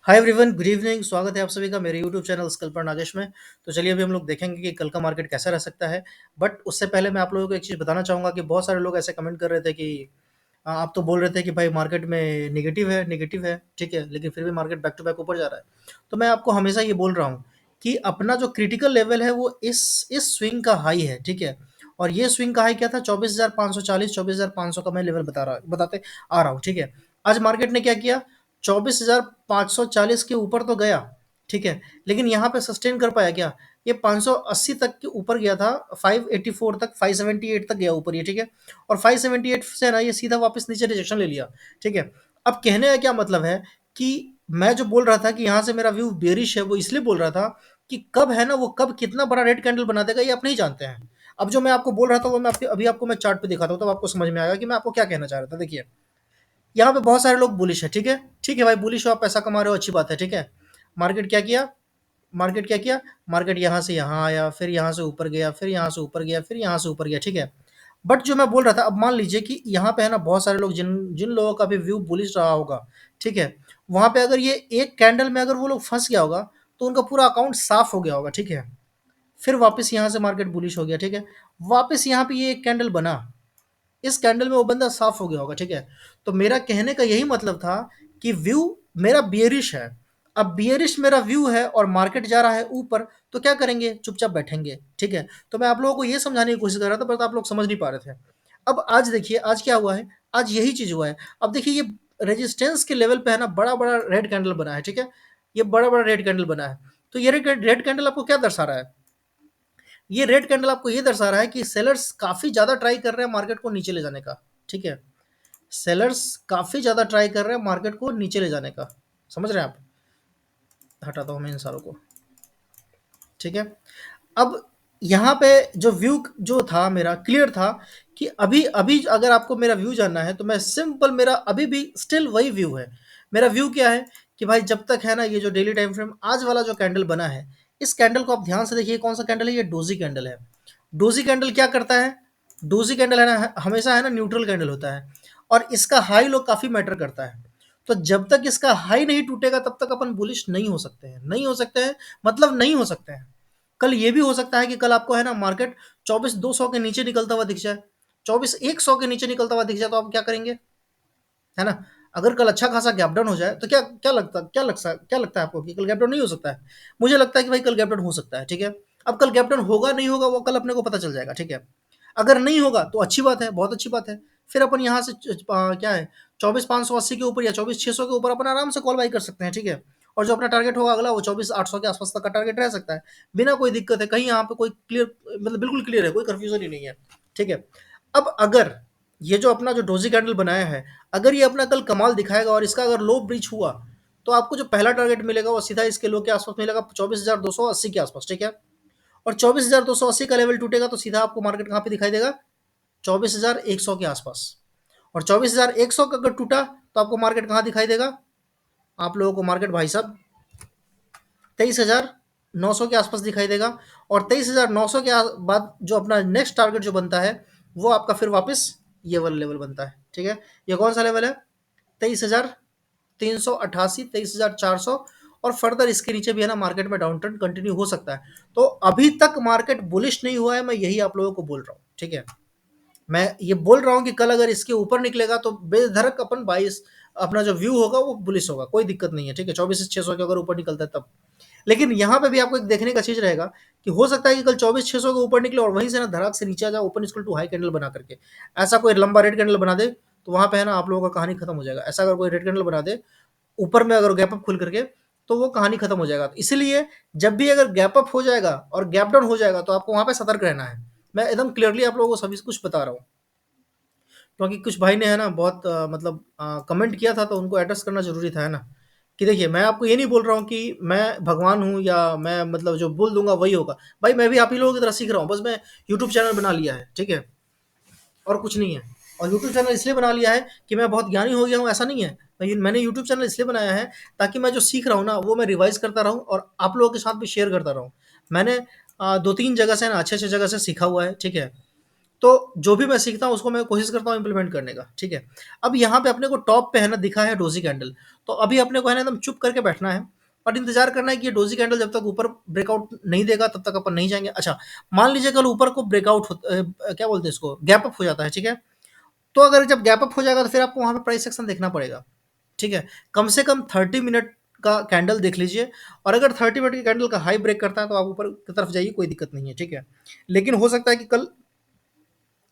Hi everyone, good evening. स्वागत है आप सभी का मेरे यूट्यूब चैनल स्किल पर नागेश में। तो चलिए अभी हम लोग देखेंगे कि कल का मार्केट कैसा रह सकता है। बट उससे पहले मैं आप लोगों को एक चीज़ बताना चाहूँगा कि बहुत सारे लोग ऐसे कमेंट कर रहे थे कि आप तो बोल रहे थे कि भाई मार्केट में नेगेटिव है, ठीक है, लेकिन फिर भी मार्केट बैक टू बैक ऊपर जा रहा है। तो मैं आपको हमेशा ये बोल रहा हूँ कि अपना जो क्रिटिकल लेवल है वो इस स्विंग का हाई है, ठीक है। और ये स्विंग का हाई क्या था? 24,540, 24,500 का मैं लेवल बताते आ रहा हूँ, ठीक है। आज मार्केट ने क्या किया? 24,540 के ऊपर तो गया, ठीक है, लेकिन यहाँ पे सस्टेन कर पाया क्या? ये 580 तक के ऊपर गया था, 584 तक, 578 तक गया ऊपर ये, ठीक है। और 578 से ना ये सीधा वापस नीचे रिजेक्शन ले लिया, ठीक है। अब कहने का क्या मतलब है कि मैं जो बोल रहा था कि यहाँ से मेरा व्यू बेरिश है, वो इसलिए बोल रहा था कि कब है ना, वो कब कितना बड़ा रेड कैंडल बना देगा ये आप नहीं जानते हैं। अब जो मैं आपको बोल रहा था वो मैं अभी आपको मैं चार्ट पे दिखाता हूँ, तब आपको समझ में आएगा कि मैं आपको क्या कहना चाह रहा था। देखिए, यहाँ पे बहुत सारे लोग बुलिश है, ठीक है। ठीक है भाई, बुलिश हो, आप पैसा कमा रहे हो, अच्छी बात है, ठीक है। मार्केट क्या किया? मार्केट क्या किया? मार्केट यहाँ से यहाँ आया, फिर यहाँ से ऊपर गया, फिर यहाँ से ऊपर गया, फिर यहाँ से ऊपर गया, ठीक है। बट जो मैं बोल रहा था, अब मान लीजिए कि यहाँ पे है ना बहुत सारे लोग जिन जिन लोगों का भी व्यू बुलिश रहा होगा, ठीक है, वहाँ पे अगर ये एक कैंडल में अगर वो लोग फंस गया होगा तो उनका पूरा अकाउंट साफ हो गया होगा, ठीक है। फिर वापस यहाँ से मार्केट बुलिश हो गया, ठीक है। वापस यहाँ पे ये एक कैंडल बना, इस कैंडल में वो बंदा साफ हो गया होगा, ठीक है। तो मेरा कहने का यही मतलब था कि व्यू मेरा बियरिश है। अब बियरिश मेरा व्यू है और मार्केट जा रहा है ऊपर, तो क्या करेंगे? चुपचाप बैठेंगे, ठीक है। तो मैं आप लोगों को ये समझाने की कोशिश कर रहा था, पर आप लोग समझ नहीं पा रहे थे। अब आज देखिए, आज क्या हुआ है? आज यही चीज हुआ है। अब देखिए, ये रेजिस्टेंस के लेवल पे है ना, बड़ा बड़ा रेड कैंडल बना है, ठीक है। ये बड़ा बड़ा रेड कैंडल बना है। तो ये रेड कैंडल आपको क्या दर्शा रहा है? ये रेड कैंडल आपको ये दर्शा रहा है कि सेलर्स काफी ज्यादा ट्राई कर रहे हैं मार्केट को नीचे ले जाने का, ठीक है। सेलर्स काफी ज्यादा ट्राई कर रहे हैं मार्केट को नीचे ले जाने का। समझ रहे हैं आप? हटाता हूं मैं इन सारों को, ठीक है। अब यहाँ पे जो व्यू जो था मेरा क्लियर था कि अभी अभी अगर आपको मेरा व्यू जानना है तो मैं सिंपल, मेरा अभी भी स्टिल वही व्यू है। मेरा व्यू क्या है कि भाई जब तक है ना, ये जो डेली टाइम फ्रेम आज वाला जो कैंडल बना है, इस कैंडल को आप ध्यान से देखिए, कौन सा कैंडल है? ये डोजी कैंडल है। डोजी कैंडल क्या करता है? डोजी कैंडल है ना, हमेशा है ना न्यूट्रल कैंडल होता है, और इसका हाई लो काफी मैटर करता है। तो जब तक इसका हाई नहीं टूटेगा तब तक अपन बुलिश नहीं हो सकते हैं, नहीं हो सकते हैं, मतलब नहीं हो सकते हैं। कल ये भी हो सकता है कि कल आपको है ना मार्केट 24,200 के नीचे निकलता हुआ दिख जाए, 24,100 के नीचे निकलता हुआ दिख जाए, तो आप क्या करेंगे? है ना? अगर कल अच्छा खासा गैप डाउन हो जाए तो क्या लगता है आपको कि कल गैप डाउन नहीं हो सकता है? मुझे लगता है कि भाई कल गैप डाउन हो सकता है, ठीक है। अब कल गैप डाउन होगा नहीं होगा वो कल अपने को पता चल जाएगा, ठीक है। अगर नहीं होगा तो अच्छी बात है, बहुत अच्छी बात है। फिर अपन यहाँ से क्या है, 24,580 के ऊपर या 24,600 के ऊपर अपन आराम से कॉल बाई कर सकते हैं, ठीक है। और जो अपना टारगेट होगा अगला, वो 24,800 के आसपास तक का टारगेट रह सकता है, बिना कोई दिक्कत है। कहीं यहाँ पे कोई क्लियर, मतलब बिल्कुल क्लियर है, कोई कंफ्यूजन ही नहीं है, ठीक है। अब अगर ये जो अपना जो डोजी कैंडल बनाया है, अगर ये अपना कल कमाल दिखाएगा और इसका अगर लो ब्रीच हुआ, तो आपको जो पहला टारगेट मिलेगा वो सीधा इसके लो के आसपास मिलेगा, 24,280 के आसपास, ठीक है। और 24,280 का लेवल टूटेगा तो सीधा आपको मार्केट कहाँ पे दिखाई देगा? 24,100 के आसपास। और 24,100 का अगर टूटा तो आपको मार्केट कहाँ दिखाई देगा? आप लोगों को मार्केट भाई साहब 23,900 के आसपास दिखाई देगा। और 23,900 के बाद जो अपना नेक्स्ट टारगेट जो बनता है, वो आपका फिर वापस ये वाला लेवल बनता है, ठीक है। ये कौन सा लेवल है? 23,388, 23,400। और फर्दर इसके नीचे भी है ना मार्केट में डाउन ट्रेंड कंटिन्यू हो सकता है। तो अभी तक मार्केट बुलिश नहीं हुआ है, मैं यही आप लोगों को बोल रहा हूँ, ठीक है। मैं ये बोल रहा हूँ कि कल अगर इसके ऊपर निकलेगा तो बेधड़क अपन 22 अपना जो व्यू होगा वो बुलिश होगा, कोई दिक्कत नहीं है, ठीक है। 24,600 के अगर ऊपर निकलता है तब। लेकिन यहाँ पे भी आपको एक देखने का चीज रहेगा कि हो सकता है कि कल 24,600 के ऊपर निकले और वहीं से ना धड़ाक से नीचे आ जाए, open equal to high candle बना करके। ऐसा कोई लंबा रेड कैंडल बना दे तो वहां पे है ना आप लोगों का कहानी खत्म हो जाएगा। ऐसा अगर कोई रेड कैंडल बना दे ऊपर में, अगर गैप अप खुल करके, तो वो कहानी खत्म हो जाएगा। तो इसलिए जब भी अगर गैप अप हो जाएगा और गैप डाउन हो जाएगा तो आपको वहां पे सतर्क रहना है। मैं एकदम क्लियरली आप लोगों को सभी कुछ बता रहा हूँ, क्योंकि कुछ भाई ने है ना बहुत मतलब कमेंट किया था, तो उनको एड्रेस करना जरूरी था, है ना। कि देखिए, मैं आपको ये नहीं बोल रहा हूँ कि मैं भगवान हूँ या मैं मतलब जो बोल दूंगा वही होगा। भाई मैं भी आप ही लोगों की तरह सीख रहा हूँ, बस मैं यूट्यूब चैनल बना लिया है, ठीक है, और कुछ नहीं है। और यूट्यूब चैनल इसलिए बना लिया है कि मैं बहुत ज्ञानी हो गया हूँ, ऐसा नहीं है। मैंने यूट्यूब चैनल इसलिए बनाया है ताकि मैं जो सीख रहा हूँ ना वो मैं रिवाइज करता रहूँ और आप लोगों के साथ भी शेयर करता रहूँ। मैंने 2-3 जगह से ना, अच्छे अच्छे जगह से सीखा हुआ है, ठीक है। तो जो भी मैं सीखता हूँ उसको मैं कोशिश करता हूँ इम्प्लीमेंट करने का, ठीक है। अब यहाँ पे अपने को टॉप पे है ना दिखा है डोजी कैंडल, तो अभी अपने को है ना एकदम चुप करके बैठना है और इंतजार करना है कि ये डोजी कैंडल जब तक ऊपर ब्रेकआउट नहीं देगा तब तक अपन नहीं जाएंगे। अच्छा, मान लीजिए कल ऊपर को ब्रेकआउट क्या बोलते हैं इसको, गैप अप हो जाता है, ठीक है। तो अगर जब गैप अप हो जाएगा तो फिर आपको वहाँ पे प्राइस सेक्शन देखना पड़ेगा, ठीक है। कम से कम 30 मिनट का कैंडल देख लीजिए, और अगर 30 मिनट की कैंडल का हाई ब्रेक करता है तो आप ऊपर की तरफ जाइए, कोई दिक्कत नहीं है, ठीक है। लेकिन हो सकता है कि कल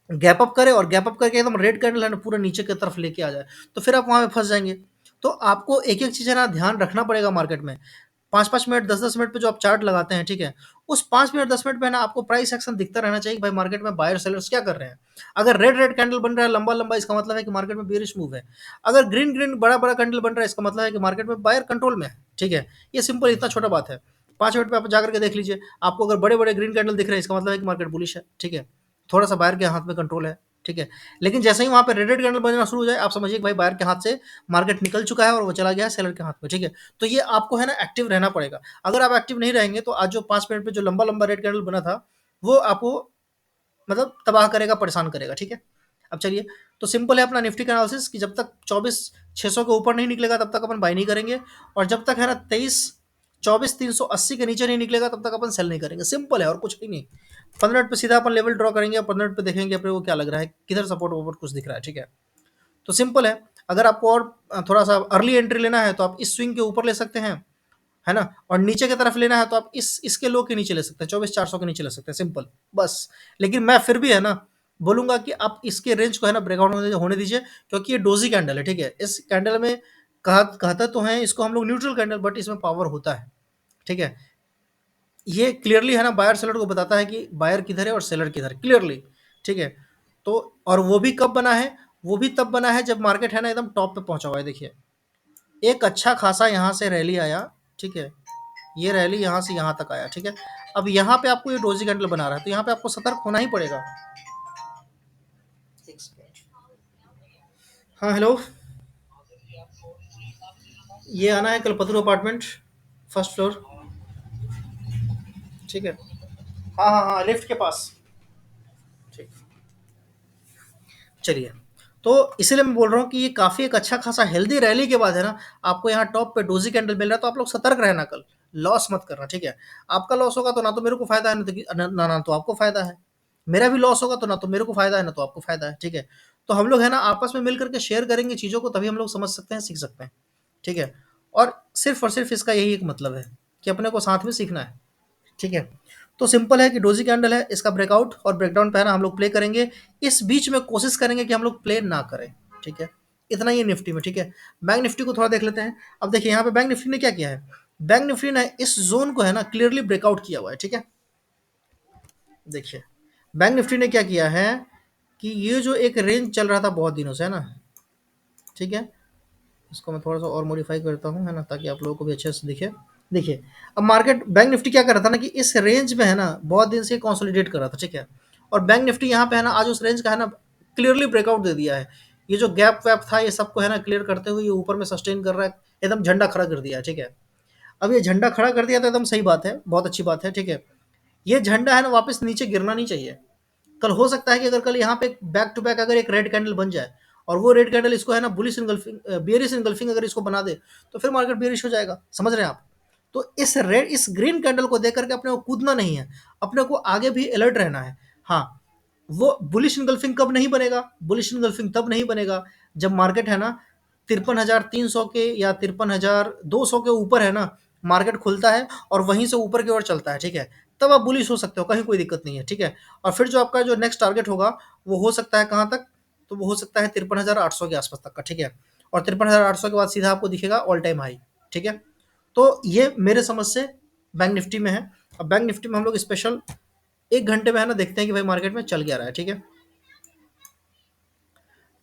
गैप अप करे और गैप अप करके एकदम रेड कैंडल है ना पूरा नीचे की तरफ लेके आ जाए, तो फिर आप वहाँ पे फँस जाएँगे। तो आपको एक-एक चीज़ है ना ध्यान रखना पड़ेगा मार्केट में। 5-5 मिनट, 10-10 मिनट पे जो आप चार्ट लगाते हैं, ठीक है? उस 5 मिनट, 10 मिनट में ना आपको प्राइस एक्शन दिखता रहना चाहिए कि भाई मार्केट में बायर सेलर्स क्या कर रहे हैं। अगर रेड-रेड कैंडल बन रहा है लंबा-लंबा, इसका मतलब है कि मार्केट में बेयरिश मूव है। अगर ग्रीन-ग्रीन बड़ा-बड़ा कैंडल बन रहा है, इसका मतलब है कि मार्केट में बायर कंट्रोल में है, ठीक है? ये सिंपल इतना छोटा बात है। 5 मिनट पे आप जाकर के देख लीजिए, आपको अगर बड़े-बड़े ग्रीन कैंडल दिख रहे हैं, इसका मतलब है कि मार्केट बुलिश है, ठीक है? थोड़ा-सा बायर के हाथ में कंट्रोल है, ठीक है? लेकिन जैसे ही वहाँ पे रेड-रेड कैंडल बनना शुरू हो जाए, आप समझिए कि भाई बायर के हाथ से मार्केट निकल चुका है और वो चला गया है सेलर के हाथ में, ठीक है? तो ये आपको है ना एक्टिव रहना पड़ेगा। अगर आप एक्टिव नहीं रहेंगे तो आज जो 5 मिनट में जो लंबा-लंबा रेड कैंडल बना था, वो आपको मतलब तबाह करेगा, परेशान करेगा, ठीक है? अब चलिए, तो सिंपल है अपना निफ्टी का एनालिसिस कि जब तक 24,600 के ऊपर नहीं निकलेगा तब तक अपन बाय नहीं करेंगे, और जब तक है ना 24,380 के नीचे नहीं निकलेगा तब तक अपन सेल नहीं करेंगे। सिंपल है और कुछ भी नहीं। 15 मिनट पे सीधा अपन लेवल ड्रॉ करेंगे और 15 मिनट पे देखेंगे अपने को क्या लग रहा है, किधर सपोर्ट वपोर्ट कुछ दिख रहा है, ठीक है? तो सिंपल है, अगर आपको और थोड़ा-सा अर्ली एंट्री लेना है तो आप इस स्विंग के ऊपर ले सकते हैं, है ना? और नीचे की तरफ लेना है तो आप इसके लो के नीचे ले सकते हैं, 24,400 के नीचे ले सकते हैं, सिंपल, बस। लेकिन मैं फिर भी है ना बोलूँगा कि आप इसके रेंज को है ना ब्रेकआउट होने दीजिए, क्योंकि ये डोजी कैंडल है, ठीक है? इस कैंडल में कहते तो हैं इसको हम लोग न्यूट्रल कैंडल, बट इसमें पावर होता है, ठीक है? ये क्लियरली है ना बायर सेलर को बताता है कि बायर किधर है और सेलर किधर है, क्लियरली, ठीक है? तो और वो भी कब बना है? वो भी तब बना है जब मार्केट है ना एकदम टॉप पे पहुँचा हुआ है, देखिए। एक अच्छा खासा यहाँ से रैली आया, ठीक है? ये रैली यहाँ से यहाँ तक आया, ठीक है? अब यहाँ पे आपको ये डोजी कैंडल बना रहा है, तो यहाँ पे आपको सतर्क होना ही पड़ेगा। एक सेकंड। हाँ, हेलो। ये आना है कलपतरू अपार्टमेंट, फर्स्ट फ्लोर, ठीक है? हाँ, हाँ, हाँ, लिफ्ट के पास, ठीक। चलिए, तो इसीलिए मैं बोल रहा हूँ कि ये काफ़ी एक अच्छा खासा हेल्दी रैली के बाद है ना, आपको यहाँ टॉप पे डोजी कैंडल मिल रहा है, तो आप लोग सतर्क रहना कल, लॉस मत करना, ठीक है? आपका लॉस होगा तो ना तो मेरे को फ़ायदा है, ना तो आपको फ़ायदा है। मेरा भी लॉस होगा तो ना तो मेरे को फ़ायदा है, ना तो आपको फ़ायदा है, ठीक है? तो हम लोग है ना आपस में मिल कर के शेयर करेंगे चीज़ों को, तभी हम लोग समझ सकते हैं, सीख सकते हैं, ठीक है? और सिर्फ़ इसका यही एक मतलब है कि अपने को साथ में सीखना है। ठीक है? तो सिंपल है कि डोजी कैंडल है, इसका ब्रेकआउट और ब्रेकडाउन पे है ना हम लोग प्ले करेंगे। इस बीच में कोशिश करेंगे कि हम लोग प्ले ना करें, ठीक है? इतना ही है निफ्टी में, ठीक है? बैंक निफ्टी को थोड़ा देख लेते हैं। अब देखिए यहाँ पे बैंक निफ्टी ने क्या किया है? बैंक निफ्टी ने इस ज़ोन को है ना क्लियरली ब्रेकआउट किया हुआ है, ठीक है? देखिए, बैंक निफ्टी ने क्या किया है कि ये जो एक रेंज चल रहा था बहुत दिनों से, है ना? ठीक है? इसको मैं थोड़ा-सा और मॉडिफ़ाई करता हूँ, है ना? ताकि आप लोगों को भी अच्छे से दिखे। देखिए, अब मार्केट बैंक निफ्टी क्या कर रहा था ना कि इस रेंज में है ना, बहुत दिन से कंसोलिडेट कर रहा था, ठीक है? और बैंक निफ्टी यहाँ पे है ना, आज उस रेंज का है ना, क्लियरली ब्रेकआउट दे दिया है। ये जो गैप-वैप था, ये सबको है ना क्लियर करते हुए ये ऊपर में सस्टेन कर रहा है, एकदम झंडा खड़ा कर दिया है, ठीक है? अब ये झंडा खड़ा कर दिया तो एकदम सही बात है, बहुत अच्छी बात है, ठीक है? ये झंडा है ना वापस नीचे गिरना नहीं चाहिए। कल हो सकता है कि अगर कल यहाँ पे बैक टू बैक अगर एक रेड कैंडल बन जाए और वो रेड कैंडल इसको है ना बुलिश इनगल्फिंग बियरिश इनगल्फिंग अगर इसको बना दे, तो फिर मार्केट बियरिश हो जाएगा, समझ रहे हैं आप? तो इस ग्रीन कैंडल को देख करके अपने को कूदना नहीं है, अपने को आगे भी अलर्ट रहना है। हाँ, वो बुलिश इनगल्फिंग कब नहीं बनेगा? बुलिश इनगल्फिंग तब नहीं बनेगा जब मार्केट है ना 53,300 के या 53,200 के ऊपर है ना मार्केट खुलता है और वहीं से ऊपर की ओर चलता है, ठीक है? तब आप बुलिश हो सकते हो, कहीं कोई दिक्कत नहीं है, ठीक है? और फिर जो आपका जो नेक्स्ट टारगेट होगा, वो हो सकता है कहाँ तक? तो वो हो सकता है 53,800 के आसपास तक का, ठीक है? और 53,800 के बाद सीधा आपको दिखेगा ऑल टाइम हाई, ठीक है? तो ये मेरे समझ से बैंक निफ्टी में है। अब बैंक निफ्टी में हम लोग स्पेशल 1 घंटे में है ना देखते हैं कि भाई मार्केट में चल क्या रहा है, ठीक है?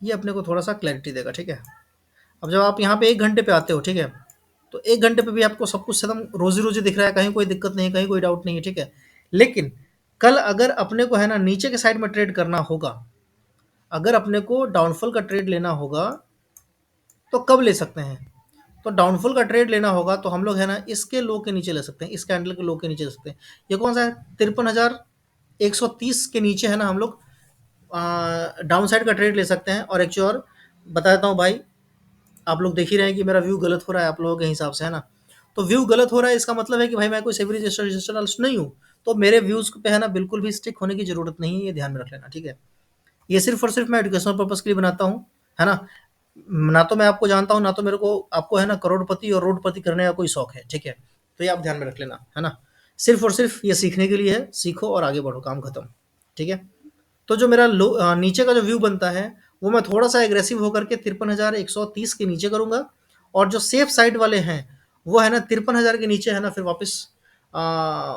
ये अपने को थोड़ा-सा क्लैरिटी देगा, ठीक है? अब जब आप यहाँ पे 1 घंटे पे आते हो, ठीक है? तो 1 घंटे पे भी आपको सब कुछ एकदम रोज़ी-रोज़ी दिख रहा है, कहीं कोई दिक्कत नहीं है, कहीं कोई डाउट नहीं है, ठीक है? लेकिन कल अगर अपने को है ना नीचे के साइड में ट्रेड करना होगा, अगर अपने को डाउनफॉल का ट्रेड लेना होगा, तो कब ले सकते हैं? तो डाउनफॉल का ट्रेड लेना होगा तो हम लोग है ना इसके लो के नीचे ले सकते हैं, इस कैंडल के लो के नीचे ले सकते हैं। ये कौन सा है? 53,130 के नीचे है ना हम लोग डाउन साइड का ट्रेड ले सकते हैं। और एक चीज़ और बता देता हूँ भाई, आप लोग देख ही रहे हैं कि मेरा व्यू गलत हो रहा है आप लोगों के हिसाब से, है ना? तो व्यू गलत हो रहा है इसका मतलब है कि भाई मैं कोई सेबी रजिस्टर्ड एनालिस्ट नहीं हूँ। तो मेरे व्यूज़ पे है ना बिल्कुल भी स्टिक होने की ज़रूरत नहीं है, ये ध्यान में रख लेना, ठीक है? ये सिर्फ़ और सिर्फ़ मैं एजुकेशनल पर्पज़ के लिए बनाता हूँ, है ना? ना तो मैं आपको जानता हूँ, ना तो मेरे को आपको है ना करोड़पति और रोडपति करने का कोई शौक है, ठीक है? तो ये आप ध्यान में रख लेना, है ना? सिर्फ़ और सिर्फ़ ये सीखने के लिए है, सीखो और आगे बढ़ो, काम खत्म, ठीक है? तो जो मेरा नीचे का जो व्यू बनता है, वो मैं थोड़ा-सा एग्रेसिव होकर के 53,130 के नीचे करूँगा। और जो सेफ साइड वाले हैं, वो है ना 53,000 के नीचे है ना फिर वापस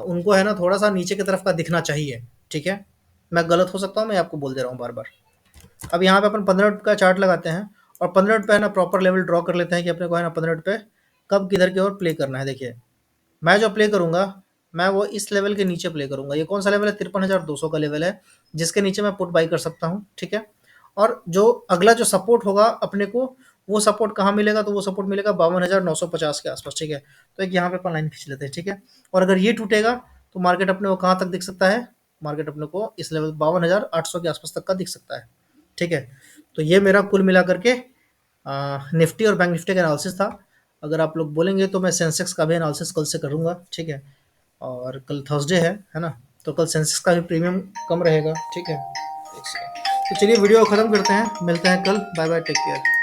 उनको है ना थोड़ा-सा नीचे की तरफ का दिखना चाहिए, ठीक है? मैं गलत हो सकता हूँ, मैं आपको बोल दे रहा हूँ बार-बार। अब यहाँ पे अपन 15 मिनट का चार्ट लगाते हैं और 15 मिनट पे है ना प्रॉपर लेवल ड्रॉ कर लेते हैं कि अपने को है ना 15 मिनट पे कब किधर की ओर प्ले करना है। देखिए, मैं जो प्ले करूँगा, मैं वो इस लेवल के नीचे प्ले करूँगा। ये कौन-सा लेवल है? 53,200 का लेवल है, जिसके नीचे मैं पुट बाय कर सकता हूँ, ठीक है? और जो अगला जो सपोर्ट होगा अपने को, वो सपोर्ट कहाँ मिलेगा? तो वो सपोर्ट मिलेगा 52,950 के आस-पास, ठीक है? तो एक यहाँ पे अपन लाइन खींच लेते हैं, ठीक है? और अगर ये टूटेगा, तो मार्केट अपने को कहाँ तक दिख सकता है? मार्केट अपने को इस लेवल 52,800 के आस-पास तक का दिख सकता है, ठीक है? तो ये मेरा कुल मिला कर के निफ्टी और बैंक निफ्टी का एनालिसिस था। अगर आप लोग बोलेंगे तो मैं सेंसेक्स का भी एनालिसिस कल से करूँगा, ठीक है? और कल थर्सडे है ना? तो कल सेंसेक्स का भी प्रीमियम कम रहेगा, ठीक है? एक सेकंड। तो चलिए वीडियो को ख़त्म करते हैं, मिलते हैं कल, बाय बाय, टेक केयर।